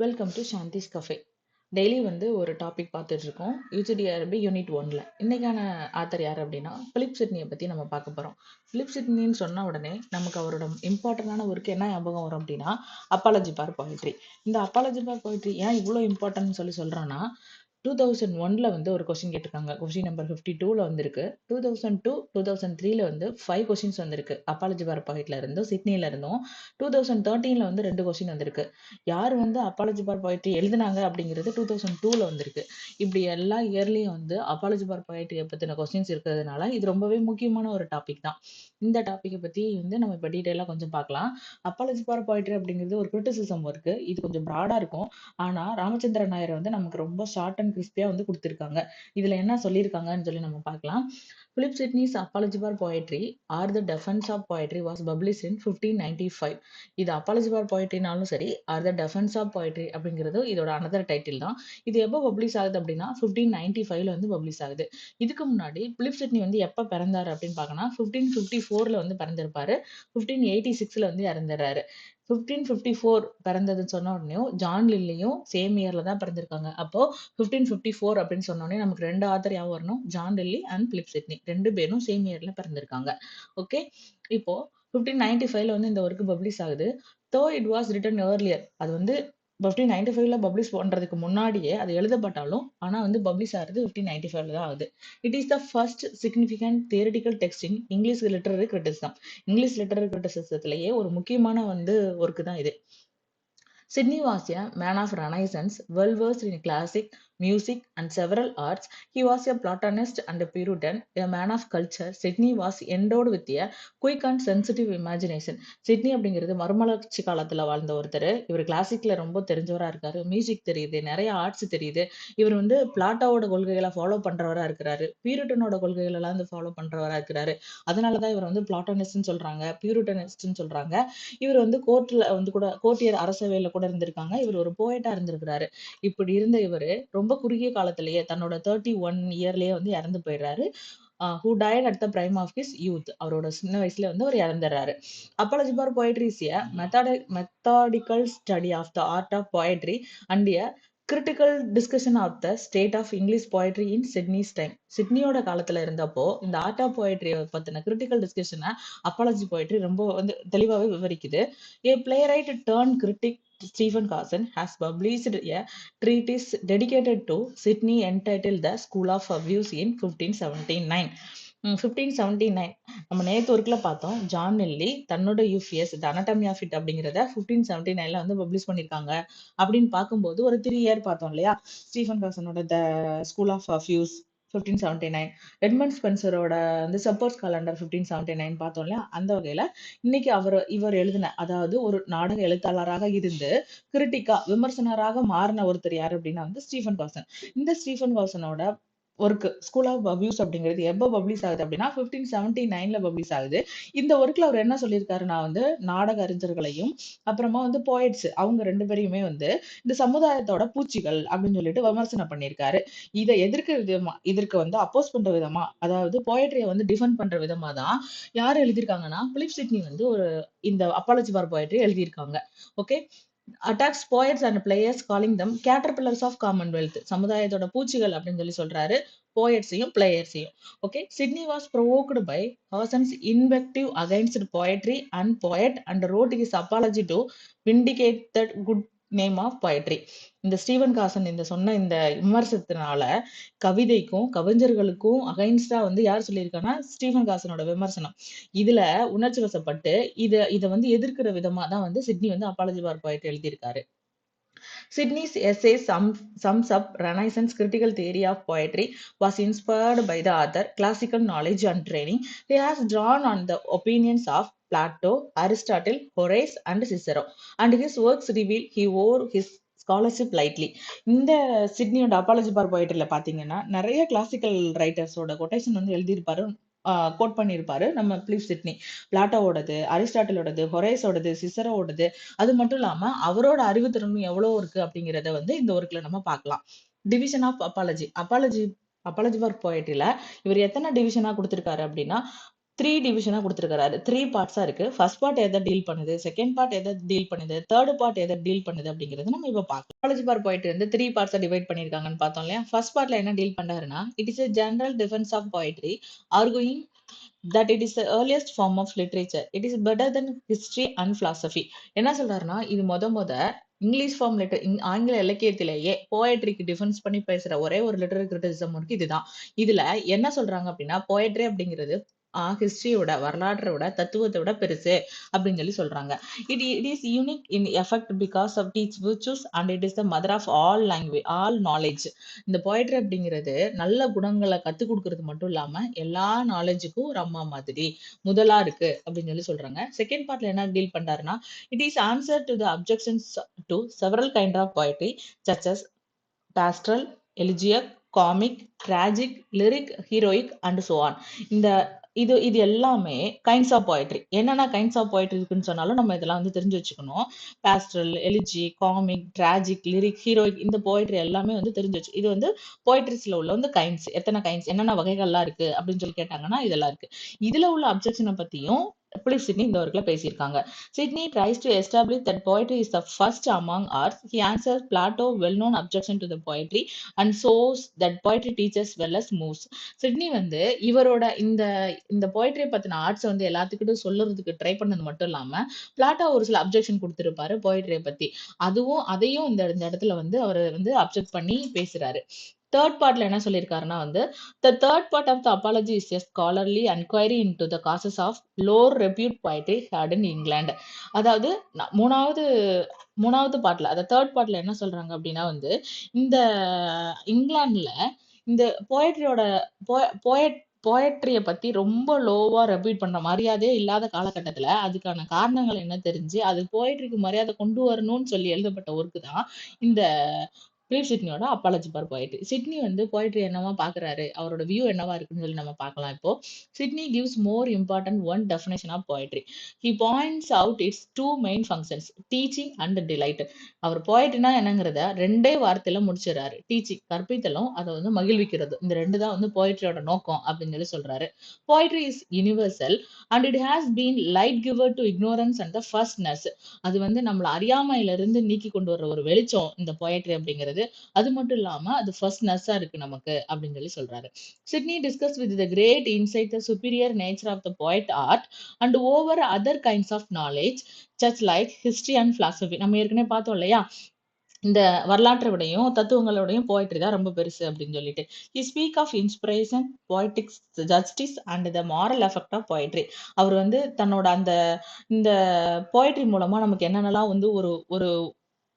Welcome to Shanthi's cafe. Daily ஒரு topic பார்த்துட்டு இருக்கோம். யூஜிடிஆர்பி யூனிட் 1ல. இன்னைக்கான ஆத்தர் யார் அப்படின்னா பிலிப் சிட்னியை பற்றி நம்ம பார்க்க போகிறோம். பிலிப் சிட்னின்னு சொன்ன உடனே நமக்கு அவரோட இம்பார்ட்டண்டான ஒர்க் என்ன ஞாபகம் வரும் அப்படின்னா அப்பாலஜி ஃபார் போயட்ரி. இந்த அப்பாலஜி ஃபார் போயட்ரி ஏன் இவ்வளோ இம்பார்ட்டன்ட்னு சொல்கிறோன்னா 2001ல ஒரு கொஸ்டின் கேட்டிருக்காங்க. கொஸ்டின் நம்பர் 52ல வந்திருக்கு. 2002 2003ல 5 கொஸ்டின்ஸ் வந்திருக்கு. அப்பாலஜி ஃபார் போயட்ல இருந்தும் சிட்னில இருந்தும். 2013ல 2 கொஸ்டின் வந்திருக்கு. யார் அப்பாலஜி ஃபார் போயட்ரி எழுதுனாங்க அப்படிங்கிறது 2002ல வந்திருக்கு. இப்படி எல்லா இயர்லயும் அப்பாலஜி ஃபார் போயட்ரியை பத்தின கொஸ்டின்ஸ் இருக்கிறதுனால இது ரொம்பவே முக்கியமான ஒரு டாபிக் தான். இந்த டாபிக்கை பத்தி நம்ம இப்போ டீட்டெயிலாக கொஞ்சம் பார்க்கலாம். அப்பாலஜி ஃபார் போயட்ரி அப்படிங்கிறது ஒரு கிரிட்டிசிசம் ஒர்க்கு. இது கொஞ்சம் ப்ராடா இருக்கும். ஆனா ராமச்சந்திரன் நாயர் நமக்கு ரொம்ப ஷார்ட் அண்ட் கிறிஸ்பியா கொடுத்திருக்காங்க. இதுல என்ன சொல்லியிருக்காங்கன்னு சொல்லி நம்ம பார்க்கலாம். Philip Sidney's Apology for Poetry or the Defense of Poetry was published in 1595. இது Apology for Poetryனாலும் சரி or the Defense of Poetry அப்படிங்கிறது இதோட அனதர் டைட்டில் தான். இது எப்போ பப்ளிஷ் ஆகுது அப்படின்னா 1595ல பப்ளிஷ் ஆகுது. இதுக்கு முன்னாடி பிலிப் சிட்னி எப்போ பிறந்தாரு அப்படின்னு பார்க்கணும். 1554ல பிறந்திருப்பாரு. 1586ல இறந்துடுறாரு. 1554 பிறந்ததுன்னு சொன்ன உடனே ஜான் லில்லியும் சேம் இயர்ல தான் பிறந்திருக்காங்க. அப்போ 1554 அப்படின்னு சொன்ன உடனே நமக்கு 2 ஆத்தர் யாவும் வரணும். John Lyly and Philip Sidney 2 பேரும் சேம் இயர்ல பிறந்திருக்காங்க. ஓகே, இப்போ 1595ல இந்த ஒர்க் பப்ளிஷ் ஆகுது. Though it was written earlier. அது 1595ல பப்ளிஷ் பண்றதுக்கு முன்னாடியே அது எழுதப்பட்டாலும் ஆனா பப்ளிஷ் ஆகுறது 1595ல தான் ஆகுது. It is the first significant theoretical text in English literary criticism. English literary கிரிட்டிசிசத்திலேயே ஒரு முக்கியமான ஒர்க் தான் இது. Sidney was a man of Renaissance, well versed in classic music and several arts. He was a Platonist and a Puritan, a man of culture. Sidney was endowed with a quick and sensitive imagination. Sydney அப்படிங்கிறது மறுமலர்ச்சி காலத்துல வாழ்ந்த ஒருத்தர். இவர் கிளாசிக்ல ரொம்ப தெரிஞ்சவரா இருக்காரு. Music தெரியுது, நிறைய ஆர்ட்ஸ் தெரியுது. இவர் பிளாட்டோவோட கொள்கைகளை ஃபாலோ பண்றவரா இருக்கிறாரு. பியூரிட்டனோட கொள்கைகள் எல்லாம் ஃபாலோ பண்றவரா இருக்கிறாரு. அதனாலதான் இவர் பிளாட்டோனிஸ்ட்னு சொல்றாங்க, பியூரிட்டனிஸ்ட்னு சொல்றாங்க. இவர் கோர்ட்ல கூட கோர்ட்டியர் அரசவையில கூட இருந்திருக்காங்க. இவர் ஒரு போயட்டா இருந்திருக்கிறாரு. இப்படி இருந்த இவரு ரொம்ப குறுகிய காலத்திலேயே தன்னோட 31 இயர்லயே இறந்து போயிடுறாரு. Who died at the prime of his youth. அவரோட சின்ன வயசுல அவர் இறந்துடுறாரு. Apology for Poetry is a methodical study of the art of poetry and a critical discussion of the state of English poetry in Sidney's time. சிட்னியோட காலத்துல இருந்தப்போ இந்த art of போயட்ரியை பத்தின கிரிட்டிக்கல் டிஸ்கஷனை அப்பாலஜி போயட்ரி ரொம்ப தெளிவாகவே விவரிக்குது. A playwright turned critic, Stephen Carson, has published a treatise dedicated to Sydney entitled The School of Abuse in 1579. 1579 நம்ம நேத்து ஒர்க்ல பார்த்தோம். ஜான் நெல்லி தன்னோட Euphues the anatomy of wit அப்படிங்கிறத 1579ல பப்ளிஷ் பண்ணிருக்காங்க. அப்படின்னு பார்க்கும்போது ஒரு 3 இயர் பார்த்தோம் இல்லையா. ஸ்டீஃபன் காசனோட the School of Abuse 1579, Edmund ஸ்பென்சரோட சப்போர்ட்ஸ் காலண்டர் 1579 பார்த்தோம் இல்லையா. அந்த வகையில இன்னைக்கு இவர் எழுதின, அதாவது ஒரு நாடக எழுத்தாளராக இருந்து கிரிட்டிக்கா விமர்சனராக மாறின ஒருத்தர் யாரு அப்படின்னா ஸ்டீஃபன் காசன். இந்த ஸ்டீஃபன் காசனோட ஒர்க் ஸ்கூல் ஆஃப் அபியூஸ் அப்படிங்கிறது எப்போ பப்ளிஷ் ஆகுது அப்படின்னா 1579ல பப்ளிஷ் ஆகுது. இந்த ஒர்க்ல அவர் என்ன சொல்லியிருக்காருன்னா நாடக அறிஞர்களையும் அப்புறமா போயட்ஸ் அவங்க 2 பேரையுமே இந்த சமுதாயத்தோட பூச்சிகள் அப்படின்னு சொல்லிட்டு விமர்சனம் பண்ணியிருக்காரு. இதை எதிர்க்கிற விதமா, இதற்கு அப்போஸ் பண்ற விதமா, அதாவது போயட்ரியை டிஃபெண்ட் பண்ற விதமா தான் யார் எழுதியிருக்காங்கன்னா பிலிப் சிட்னி ஒரு இந்த அப்பாலஜி ஃபார் போயட்ரி எழுதியிருக்காங்க. Okay, attacks poets and players calling them caterpillars of commonwealth. சமுதாயத்தோட பூச்சிகள் அப்படின்னு சொல்றாரு போயட்ஸையும் பிளேயர்ஸையும். Okay, Sidney was provoked by Hawson's invective against poetry and poet and wrote his apology to vindicate the good name of poetry. இந்த Steven காசன் சொன்ன இந்த விமர்சனத்தினால கவிதைக்கும் கவிஞர்களுக்கும் அகைன்ஸ்டா யார் சொல்லியிருக்காங்கன்னா ஸ்டீவன் காசனோட விமர்சனம். இதுல உணர்ச்சி வசப்பட்டு இத எதிர்க்கிற விதமா தான் சிட்னி அப்பாலஜி ஃபார் போயட்ரி எழுதியிருக்காரு. Sydney's essay sums up Renaissance critical theory of poetry, was inspired by the author, classical knowledge and training. He has drawn on the opinions of Plato, Aristotle, Horace, and Cicero, and his works reveal he wore his scholarship lightly. இந்த சிட்னியோட apology for போயட்ரியில பாத்தீங்கன்னா நிறைய classical ரைட்டர்ஸோட quotation எழுதியிருப்பாரு, code பண்ணியிருப்பாரு நம்ம Philip Sydney. பிளாட்டோவோடது, அரிஸ்டாட்டிலோடது, ஹொரேஸோடது, சிசரோடது. அது மட்டும் இல்லாம அவரோட அறிவுத்திறனும் எவ்வளவு இருக்கு அப்படிங்கிறத இந்த ஒர்க்ல நம்ம பார்க்கலாம். டிவிஷன் ஆஃப் அப்பாலஜி ஃபார் போயட்ரியில இவர் எத்தனை டிவிஷனா கொடுத்திருக்காரு அப்படின்னா த்ரீ டிவிஷனா கொடுத்துருக்காரு. 3 பார்ட்ஸா இருக்கு. ஃபர்ஸ்ட் பார்ட் எதை டீல் பண்ணுது, செகண்ட் பார்ட் எதை டீல் பண்ணுது, தேர்ட் பார்ட் எதை டீல் பண்ணுது அப்படிங்கிறது நம்ம இப்ப பார்க்கலாம். காலேஜ் பார் போயிட்டு வந்து 3 பார்ட்ஸா டிவைட் பண்ணிருக்காங்கன்னு பார்த்தோம் இல்லையா? ஃபர்ஸ்ட் பார்ட்ல என்ன டீல் பண்றாருன்னா, it is a general defense of poetry, arguing that it is the earliest form of literature. It is better than history and philosophy. என்ன சொல்றாருன்னா, இது முத இங்கிலீஷ் ஃபார்ம் லெட்டர் ஆங்கில இலக்கியத்திலேயே போயட்ரிக்கு டிஃபென்ஸ் பண்ணி பேசுற ஒரே ஒரு லிட்டரரி கிரிட்டிசிசம் இருக்கு இதுதான். இதுல என்ன சொல்றாங்க அப்படின்னா, போயட்ரி அப்படிங்கிறது ஹிஸ்டரியோட வரலாற்றோட தத்துவத்தோட பெருசு அப்படின்னு சொல்றாங்க. It is unique in effect because of teach virtues and it is the mother of all language all knowledge. இந்த போயட்ரி அப்படிங்கிறது நல்ல குணங்களை கத்துக் கொடுக்கறது மட்டும் இல்லாம எல்லா நாலேஜுக்கும் ஒரு அம்மா மாதிரி முதலா இருக்கு அப்படின்னு சொல்றாங்க. செகண்ட் பார்ட்ல என்ன டீல் பண்றாருன்னா, it is answer to the objections to several kind of poetry such as pastoral, elegiac, comic, tragic, lyric, heroic and so on. இந்த இது எல்லாமே கைண்ட்ஸ் ஆஃப் போயட்ரி. என்னென்ன கைண்ட்ஸ் ஆஃப் போயட்ரி இருக்குன்னு சொன்னாலும் நம்ம இதெல்லாம் தெரிஞ்சு வச்சுக்கணும். பாஸ்டரல், எலிஜி, காமிக், டிராஜிக், லிரிக், ஹீரோயிக் இந்த போயட்ரி எல்லாமே தெரிஞ்சு வச்சு இது போயட்ரிஸ்ல உள்ள கைண்ட்ஸ். எத்தனை கைண்ட்ஸ், என்னென்ன வகைகள்லாம் இருக்கு அப்படின்னு கேட்டாங்கன்னா இதெல்லாம் இருக்கு. இதுல உள்ள அப்ஜெக்ஷனை பத்தியும் பிலிப் சிட்னி இந்த ஒர்க்ல பேசியிருக்காங்க. Sidney tries to establish that poetry is the first among arts. He answers Plato's well-known objection to the poetry and shows that poetry teaches well as moves. Sydney இவரோட இந்த இந்த போய்ட்ரி பத்தின arts எல்லாத்துக்கிட்டும் சொல்லுறதுக்கு try பண்ணது மட்டும் இல்லாம Plato ஒரு சில அப்ஜெக்ஷன் கொடுத்திருப்பாரு போய்ட்ரியை பத்தி. அதையும் இந்த இடத்துல அவர் அப்ஜெக்ட் பண்ணி பேசுறாரு. தேர்ட் பார்ட்ல என்ன சொல்லியிருக்காருன்னா the third part of the apology is a scholarly inquiry into the causes of low repute poetry had in England. அதாவது மூணாவது பார்ட்ல தேர்ட் பார்ட்ல என்ன சொல்றாங்க அப்படின்னா இந்த இங்கிலாந்துல இந்த போயட்ரியோட போயட்ரிய பத்தி ரொம்ப லோவா ரெப்யூட் பண்ற மரியாதையே இல்லாத காலகட்டத்துல அதுக்கான காரணங்கள் என்ன தெரிஞ்சு அது போயட்ரிக்கு மரியாதை கொண்டு வரணும்னு சொல்லி எழுதப்பட்ட ஒர்க்கு தான் இந்த பிலிப் சிட்னியோட apology for Poetry. Sidney poetry என்னவா பாக்குறாரு, அவரோட வியூ என்னவா இருக்குன்னு நம்ம பார்க்கலாம். இப்போ Sidney gives more important one definition of poetry. He points out its two main functions, teaching and delight. அவர் போயட்ரினா என்னங்கிறத ரெண்டே வார்த்தையில முடிச்சிடறாரு. டீச்சிங் கற்பித்தலும், அதை மகிழ்விக்கிறது. இந்த ரெண்டு தான் போயட்ரியோட நோக்கம் அப்படின்னு சொல்றாரு. Poetry is universal and it has been light giver to ignorance and the firstness. அது நம்மள அறியாமையில இருந்து நீக்கி கொண்டு வர்ற ஒரு வெளிச்சம் இந்த போயட்ரி அப்படிங்கிறது. அது மட்டும் இல்லாம அது ஃபர்ஸ்ட் நர்ஸா இருக்கு நமக்கு அப்படின்னு சொல்றாரு. Sidney discuss with the great insight the superior nature of the poet art and over other kinds of knowledge such like history and philosophy. நம்ம ஏற்கனவே பார்த்தோம் இல்லையா, இந்த வரலாற்றை விடையும் தத்துவங்களோடையும் போயட்ரி தான் ரொம்ப பெருசு அப்படின்னு சொல்லிட்டு. He speak of inspiration, poetics, justice and the moral effect of poetry. அவர் தன்னோட இந்த போயட்ரி மூலமா நமக்கு என்னென்னலாம் ஒரு ஒரு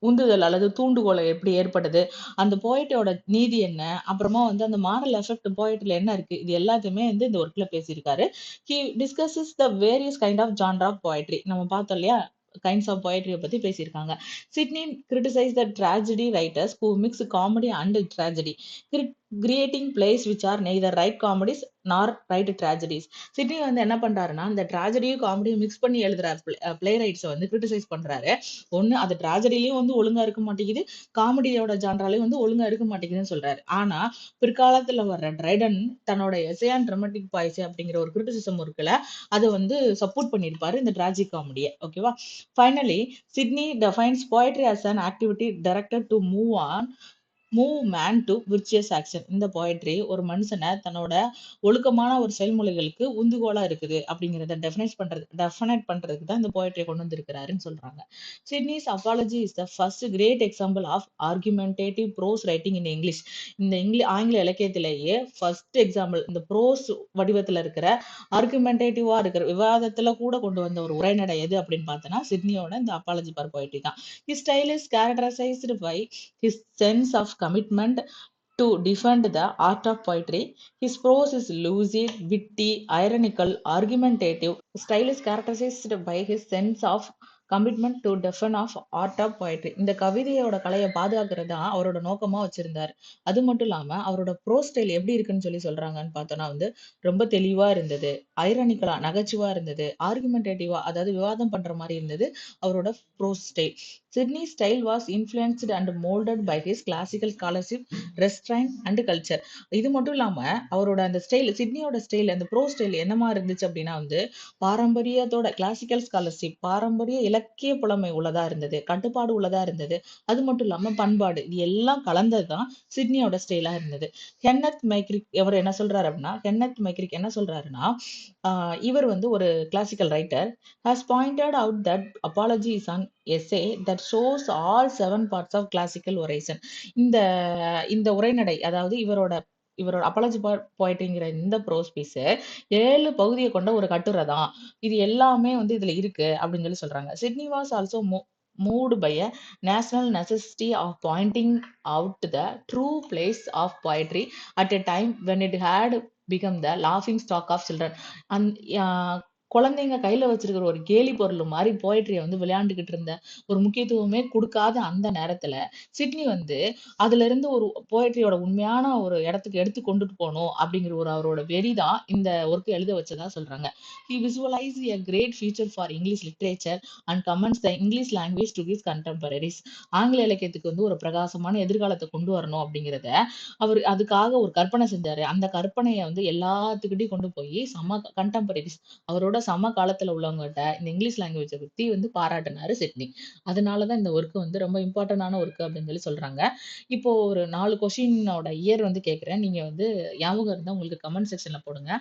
உந்துதல் அல்லது தூண்டுகோலை எப்படி ஏற்படுது, அந்த போயட்டோட நீதி என்ன, அப்புறமா அந்த மாரல் எஃபெக்ட் போயட்ரில என்ன இருக்கு, இது எல்லாத்தையுமே இந்த ஒர்க்ல பேசியிருக்காரு. He discusses the various kind of genre of poetry. நம்ம பார்த்தோம் இல்லையா, கைண்ட்ஸ் ஆஃப் போயட்ரியை பத்தி பேசியிருக்காங்க. Sidney criticise the tragedy writers who mix comedy and tragedy, creating plays which are neither right comedies nor right tragedies. Sidney என்ன பண்றாருன்னா, இந்த ட்ராஜடியும் காமெடியும் mix பண்ணி எழுதுற பிளே ரைட்ஸை கிரிட்டிசைஸ் பண்றாரு. ஒண்ணு அது ட்ராஜடிலையும் ஒழுங்கா இருக்க மாட்டேங்குது, காமெடியோட ஜான்ராலையும் ஒழுங்கா இருக்க மாட்டேங்குதுன்னு சொல்றாரு. ஆனா பிற்காலத்துல வர்ற ட்ரைடன் தன்னோட எசே அண்ட் ட்ராமட்டிக் பாய்ஸ் அப்படிங்கிற ஒரு கிரிட்டிசிசம் இருக்குல்ல, அதை சப்போர்ட் பண்ணியிருப்பாரு இந்த டிராஜிக் காமெடியை. ஓகேவா. Finally Sydney defines poetry as an activity directed to move man to virtuous action. இந்த போயட்ரி ஒரு மனுஷனை தன்னோட ஒழுக்கமான ஒரு செயல்முறைகளுக்கு உந்துகோலா இருக்குது அப்படிங்கிறத டெஃபனைட் பண்றதுக்கு தான் இந்த போயட்ரியை கொண்டு வந்திருக்கிறாருன்னு சொல்றாங்க. Sidney's apology is the first great example of argumentative prose writing in English. இந்த ஆங்கில இலக்கியத்திலேயே ஃபர்ஸ்ட் எக்ஸாம்பிள் இந்த ப்ரோஸ் வடிவத்துல இருக்கிற ஆர்குமெண்டேட்டிவா இருக்கிற விவாதத்துல கூட கொண்டு வந்த ஒரு உரைநடை எது அப்படின்னு பார்த்தோன்னா சிட்னியோட இந்த அப்பாலஜி ஃபார் போயட்ரி தான். His style is characterized by his sense of commitment to defend the art of poetry. His prose is lucid, witty, ironical, argumentative. His style is characterized by his sense of commitment to defence of art of poetry. இந்த கவிதையோட கலையை பாதுகாக்கிறது தான் அவரோட நோக்கமா வச்சிருந்தாரு. அது மட்டும் இல்லாம அவரோட ப்ரோ ஸ்டைல் எப்படி இருக்குன்னு சொல்றாங்கன்னு பார்த்தோம்னா வந்து ரொம்ப தெளிவா இருந்தது, ஐரானிக்கலா நகைச்சுவா இருந்தது, ஆர்குமெண்டேட்டிவா அதாவது விவாதம் பண்ற மாதிரி இருந்தது அவரோட prose style. Sidney style was influenced and moulded by his classical scholarship, restraint and culture. இது மட்டும் இல்லாம அவரோட அந்த ஸ்டைல், சிட்னியோட ஸ்டைல், அந்த ப்ரோ ஸ்டைல் என்னமா இருந்துச்சு அப்படின்னா வந்து பாரம்பரியத்தோட கிளாசிக்கல் ஸ்காலர்ஷிப், பாரம்பரிய இலக்கிய புலமை உள்ளதா இருந்தது, கட்டுப்பாடு உள்ளதா இருந்தது. அது மட்டும் இல்லாம பண்பாடு, இது எல்லாம் கலந்தது தான் சிட்னியோட ஸ்டைலா இருந்தது. கென்னத் மைக்ரிக் அவர் என்ன சொல்றாரு அப்படின்னா, கென்னத் மைக்ரிக் என்ன சொல்றாருன்னா, இவர் வந்து ஒரு classical writer, has pointed out that apology is an essay that shows all 7 parts of classical oration. இந்த இந்த உரைநடை அதாவது இவரோட இவரோட அப்பாலஜி போய்ட்டுங்கிற இந்த ப்ரோஸ் பீஸ் 7 பகுதியை கொண்ட ஒரு கட்டுரை தான். இது எல்லாமே வந்து இதுல இருக்கு அப்படின்னு சொல்றாங்க. Sydney was also moved by a national necessity of pointing out the true place of poetry at a time when it had become the laughing stock of children. அந் குழந்தைங்க கையில வச்சிருக்கிற ஒரு கேலி பொருள் மாதிரி போயட்ரியை வந்து விளையாண்டுகிட்டு இருந்த ஒரு முக்கியத்துவமே கொடுக்காத அந்த நேரத்துல சிட்னி வந்து அதுல இருந்து ஒரு போயட்ரியோட உண்மையான ஒரு இடத்துக்கு எடுத்து கொண்டுட்டு போகணும் அப்படிங்கிற ஒரு அவரோட வெறிதான் இந்த ஒர்க் எழுத வச்சதா சொல்றாங்க. He visualized a great future for English literature and commends the English language to his contemporaries. ஆங்கில இலக்கியத்துக்கு வந்து ஒரு பிரகாசமான எதிர்காலத்தை கொண்டு வரணும் அப்படிங்கிறத அவர் அதுக்காக ஒரு கற்பனை செஞ்சாரு. அந்த கற்பனையை வந்து எல்லாத்துக்கிட்டையும் கொண்டு போய் கண்டெம்பரரிஸ் அவரோட சம காலத்துல உள்ளவங்ககிட்ட இந்த இங்கிலீஷ் லாங்குவேஜை பத்தி வந்து பாராட்டினாரு சிட்னி. அதனாலதான் இந்த ஒர்க் வந்து ரொம்ப இம்பார்ட்டன்டான ஒர்க் அப்படின்னு சொல்றாங்க. இப்போ ஒரு 4 கொஸ்டினோட இயர் வந்து கேட்கிறேன். நீங்க வந்து ஞாபகம் இருந்தா உங்களுக்கு கமெண்ட் செக்ஷன்ல போடுங்க.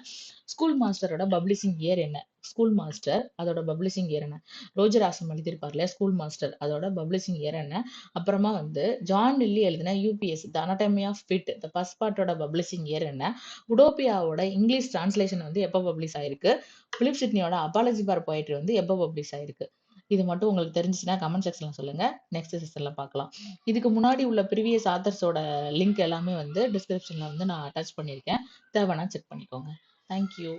ஸ்கூல் மாஸ்டரோட பப்ளிஷிங் இயர் என்ன? ஸ்கூல் மாஸ்டர் அதோட பப்ளிஷிங் இயர் என்ன? ரோஜர் ஆசம் எழுதியிருப்பார்ல ஸ்கூல் மாஸ்டர் அதோட பப்ளிஷிங் இயர் என்ன? அப்புறமா வந்து ஜான் லில்லி எழுதின Euphues the anatomy of wit the first பார்ட்டோட பப்ளிஷிங் இயர் என்ன? உடோப்பியாவோட இங்கிலீஷ் டிரான்ஸ்லேஷன் வந்து எப்போ பப்ளிஷ் ஆயிருக்கு? பிலிப் சிட்னியோட அப்பாலஜி ஃபார் போயட்ரி வந்து எப்போ பப்ளிஷ் ஆயிருக்கு? இது மட்டும் உங்களுக்கு தெரிஞ்சுச்சுன்னா கமெண்ட் செக்ஷன்ல சொல்லுங்க. நெக்ஸ்ட் செஷன்ல பார்க்கலாம். இதுக்கு முன்னாடி உள்ள ப்ரீவியஸ் ஆத்தர்ஸோட லிங்க் எல்லாமே வந்து டிஸ்கிரிப்ஷன்ல வந்து நான் அட்டாச் பண்ணியிருக்கேன். தேவைன்னா செக் பண்ணிக்கோங்க. தேங்க்யூ.